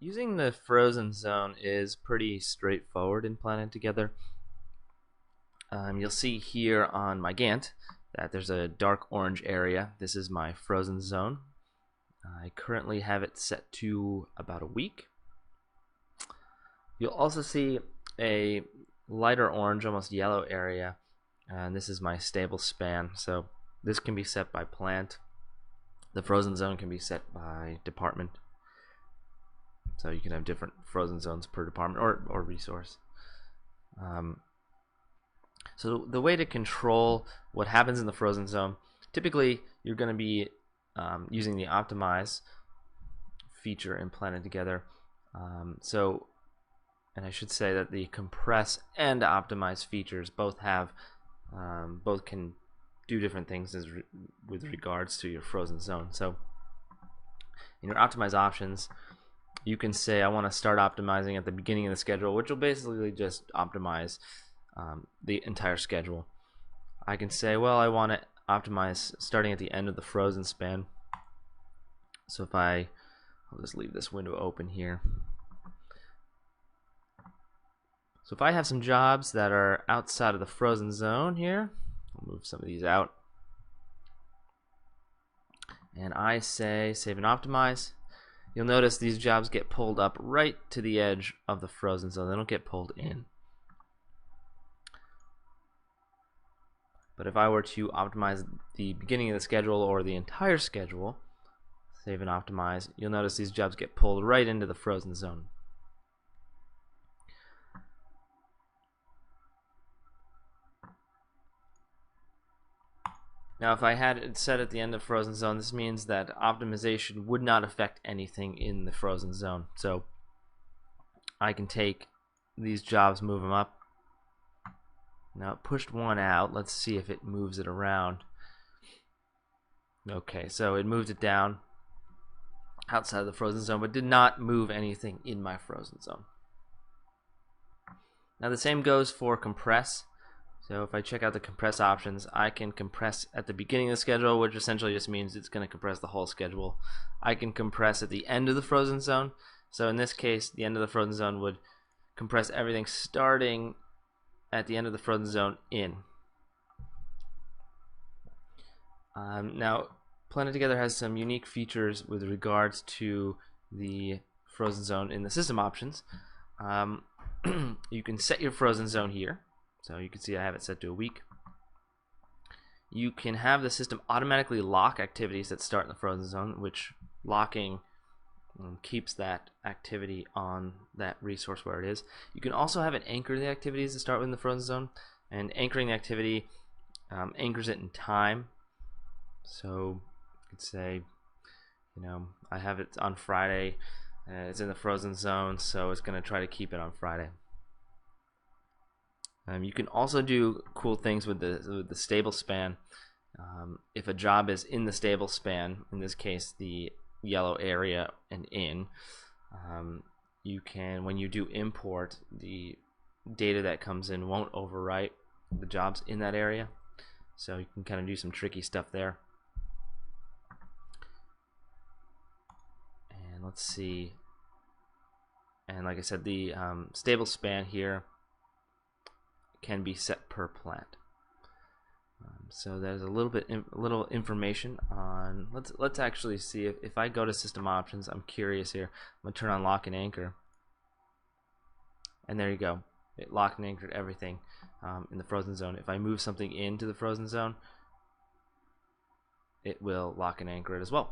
Using the frozen zone is pretty straightforward in PlanetTogether. You'll see here on my Gantt that there's a dark orange area. This is my frozen zone. I currently have it set to about a week. You'll also see a lighter orange, almost yellow area, and this is my stable span. So this can be set by plant. The frozen zone can be set by department. So you can have different frozen zones per department or resource. So the way to control what happens in the frozen zone, typically you're going to be using the optimize feature in PlanetTogether. And I should say that the compress and optimize features both can do different things with regards to your frozen zone. So in your optimize options, you can say I want to start optimizing at the beginning of the schedule, which will basically just optimize the entire schedule. I can say, well, I want to optimize starting at the end of the frozen span. So I'll just leave this window open here. So if I have some jobs that are outside of the frozen zone here, I'll move some of these out. And I say save and optimize. You'll notice these jobs get pulled up right to the edge of the frozen zone. They don't get pulled in. But if I were to optimize the beginning of the schedule or the entire schedule, save and optimize, you'll notice these jobs get pulled right into the frozen zone. Now if I had it set at the end of frozen zone, this means that optimization would not affect anything in the frozen zone. So I can take these jobs, move them up. Now it pushed one out. Let's see if it moves it around. Okay, so it moved it down outside of the frozen zone, but did not move anything in my frozen zone. Now the same goes for compress. So if I check out the compress options, I can compress at the beginning of the schedule, which essentially just means it's going to compress the whole schedule. I can compress at the end of the frozen zone. So in this case, the end of the frozen zone would compress everything starting at the end of the frozen zone in. Now, PlanetTogether has some unique features with regards to the frozen zone in the system options. You can set your frozen zone here. So you can see I have it set to a week. You can have the system automatically lock activities that start in the frozen zone, which locking keeps that activity on that resource where it is. You can also have it anchor the activities that start in the frozen zone, and anchoring the activity anchors it in time. So you could say, I have it on Friday, it's in the frozen zone, so it's going to try to keep it on Friday. You can also do cool things with the stable span. If a job is in the stable span, in this case the yellow area and in, you can, when you do import, the data that comes in won't overwrite the jobs in that area. So you can kind of do some tricky stuff there. And let's see. And like I said, the stable span here can be set per plant. So there's a little information on. Let's actually see if I go to system options. I'm curious here. I'm gonna turn on lock and anchor, and there you go. It locked and anchored everything in the frozen zone. If I move something into the frozen zone, it will lock and anchor it as well.